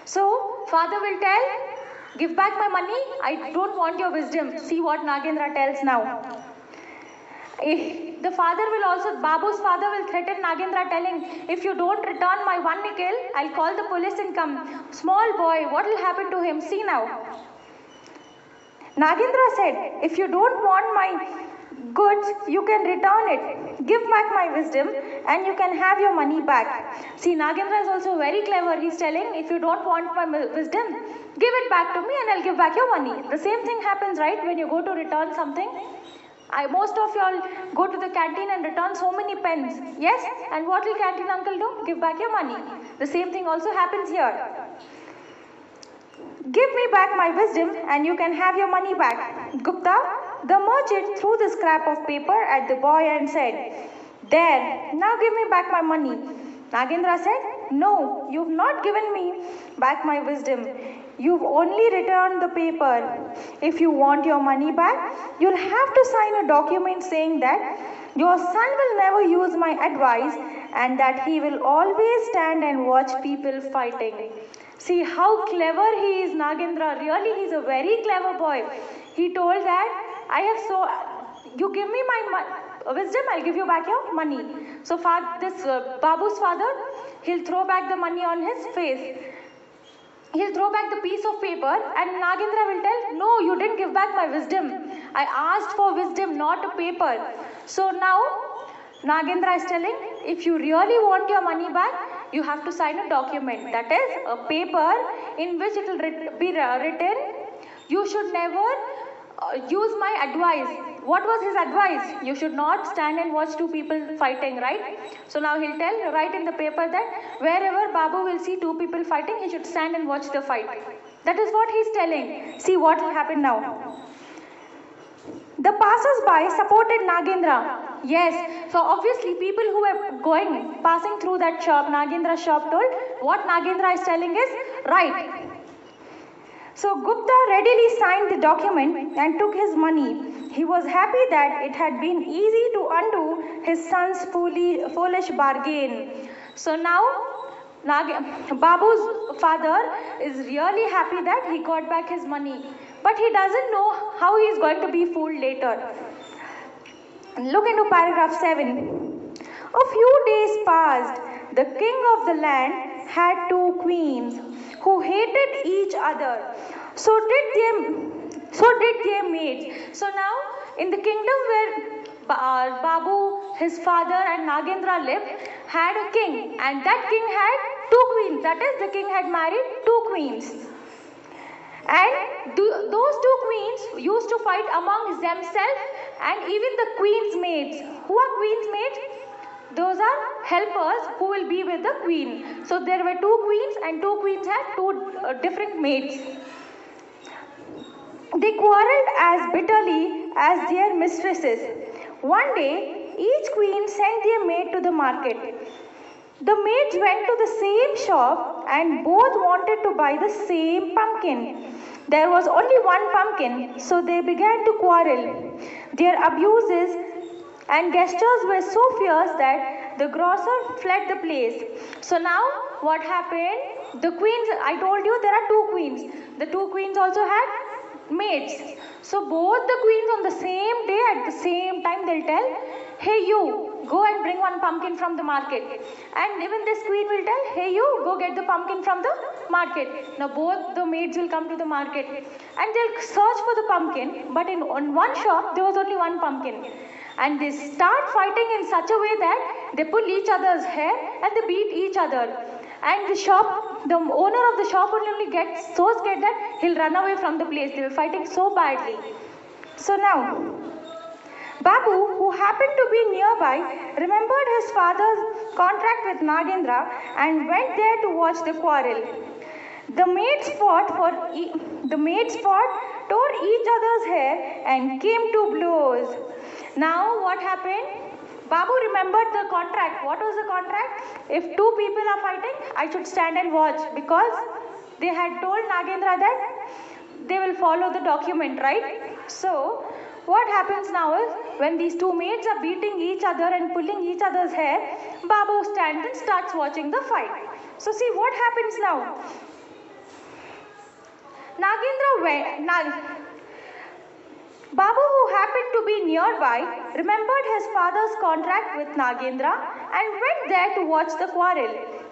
So father will tell, give back my money, I don't want your wisdom. See what Nagendra tells now. The father will also, Babu's father will threaten Nagendra telling, if you don't return my 1 nickel, I'll call the police and come. Small boy, what will happen to him? See now. Nagendra said, if you don't want my goods, you can return it. Give back my wisdom and you can have your money back. See, Nagendra is also very clever. He's telling, if you don't want my wisdom, give it back to me and I'll give back your money. The same thing happens, right, when you go to return something. Most of y'all go to the canteen and return so many pens. Yes? And what will canteen uncle do? Give back your money. The same thing also happens here. Give me back my wisdom and you can have your money back. Gupta, the merchant, threw the scrap of paper at the boy and said, there, now give me back my money. Nagendra said, no, you've not given me back my wisdom. You've only returned the paper. If you want your money back, you'll have to sign a document saying that your son will never use my advice and that he will always stand and watch people fighting. See how clever he is, Nagendra. Really, he's a very clever boy. He told that, you give me my wisdom, I'll give you back your money. So Babu's father, he'll throw back the money on his face. He'll throw back the piece of paper and Nagendra will tell, no, you didn't give back my wisdom. I asked for wisdom, not a paper. So now, Nagendra is telling, if you really want your money back, you have to sign a document. That is a paper in which it will be written, you should never use my advice. What was his advice? You should not stand and watch two people fighting, right? So now he'll tell, write in the paper that wherever Babu will see two people fighting, he should stand and watch the fight. That is what he's telling. See what will happen now. The passers-by supported Nagendra. Yes, so obviously people who were passing through that shop, Nagendra's shop, told what Nagendra is telling is right. So Gupta readily signed the document and took his money. He was happy that it had been easy to undo his son's foolish bargain. So now Babu's father is really happy that he got back his money. But he doesn't know how he is going to be fooled later. Look into paragraph 7. A few days passed. The king of the land had two queens who hated each other. So did their maids. So now, in the kingdom where Babu, his father and Nagendra lived, had a king. And that king had two queens. That is, the king had married two queens. And those two queens used to fight among themselves and even the queen's maids. Who are queen's maids? Those are helpers who will be with the queen. So there were two queens and two queens had two different maids. They quarreled as bitterly as their mistresses. One day, each queen sent their maid to the market. The maids went to the same shop and both wanted to buy the same pumpkin. There was only one pumpkin, so they began to quarrel. Their abuses and gestures were so fierce that the grocer fled the place. So now, what happened? The queens, I told you there are two queens. The two queens also had maids. So both the queens on the same day at the same time they'll tell, hey you, go and bring one pumpkin from the market. And even this queen will tell, hey you, go get the pumpkin from the market. Now both the maids will come to the market and they'll search for the pumpkin, but on one shop there was only one pumpkin. And they start fighting in such a way that they pull each other's hair and they beat each other. And the owner of the shop will only get so scared that he'll run away from the place. They were fighting so badly. So now, Babu, who happened to be nearby, remembered his father's contract with Nagendra and went there to watch the quarrel. The maids fought, tore each other's hair and came to blows. Now what happened? Babu remembered the contract. What was the contract? If two people are fighting, I should stand and watch, because they had told Nagendra that they will follow the document, right? So what happens now is, when these two maids are beating each other and pulling each other's hair, Babu stands and starts watching the fight. So see what happens now. Babu, who happened to be nearby, remembered his father's contract with Nagendra and went there to watch the quarrel.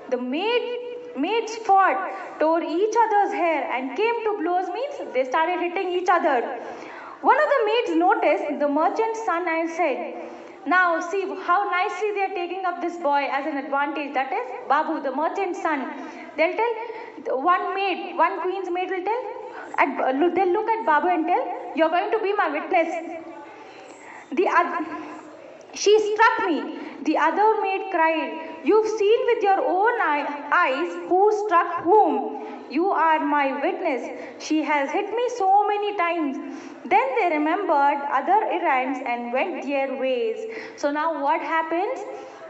The maids fought, tore each other's hair, and came to blows means they started hitting each other. One of the maids noticed the merchant's son and said, "Now see how nicely they are taking up this boy as an advantage." That is Babu, the merchant's son. They'll tell one queen's maid will tell, they'll look at Babu and tell, "You're going to be my witness." She struck me. The other maid cried, "You've seen with your own eyes who struck whom. You are my witness. She has hit me so many times." Then they remembered other errands and went their ways. So now what happens?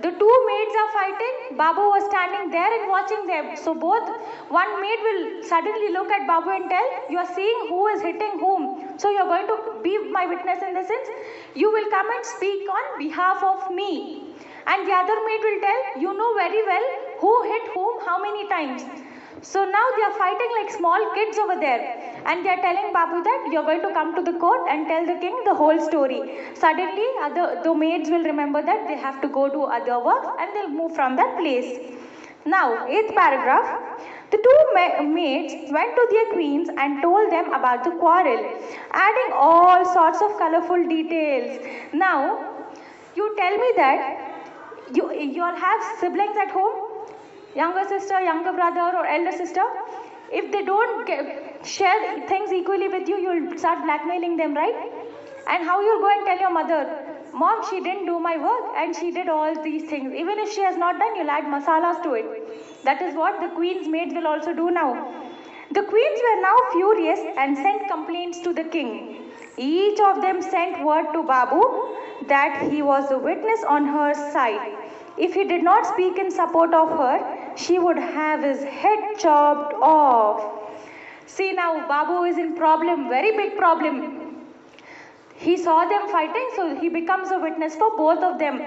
The two maids are fighting. Babu was standing there and watching them. So one maid will suddenly look at Babu and tell, "You are seeing who is hitting whom. So you are going to be my witness in the sense, you will come and speak on behalf of me." And the other maid will tell, "You know very well who hit whom, how many times." So now they are fighting like small kids over there. And they are telling Babu that you're going to come to the court and tell the king the whole story. Suddenly, the maids will remember that they have to go to other work and they'll move from that place. Now, 8th paragraph. The two maids went to their queens and told them about the quarrel, adding all sorts of colorful details. Now, you tell me that you all have siblings at home? Younger sister, younger brother, or elder sister? If they don't share things equally with you, you'll start blackmailing them, right? And how you'll go and tell your mother, "Mom, she didn't do my work and she did all these things." Even if she has not done, you'll add masalas to it. That is what the queen's maids will also do now. The queens were now furious and sent complaints to the king. Each of them sent word to Babu that he was a witness on her side. If he did not speak in support of her, she would have his head chopped off. See now, Babu is in problem, very big problem. He saw them fighting, so he becomes a witness for both of them.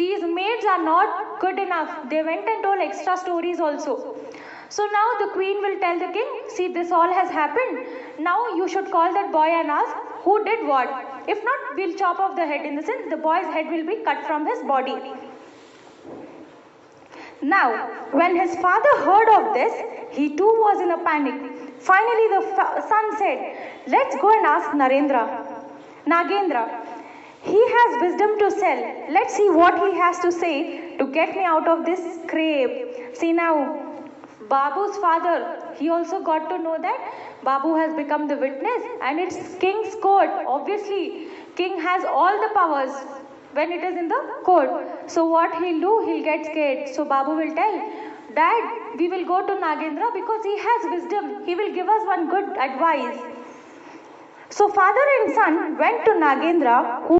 These maids are not good enough. They went and told extra stories also. So now the queen will tell the king, "See, this all has happened. Now you should call that boy and ask who did what. If not, we'll chop off the head." In the sense, the boy's head will be cut from his body. Now, when his father heard of this, he too was in a panic. Finally, the son said, "Let's go and ask Nagendra. He has wisdom to sell. Let's see what he has to say to get me out of this scrape." See now, Babu's father, he also got to know that Babu has become the witness and it's king's court. Obviously, king has all the powers when it is in the court. So what he'll do, he'll get scared. So Babu will tell, "Dad, we will go to Nagendra because he has wisdom. He will give us one good advice." So father and son went to Nagendra, who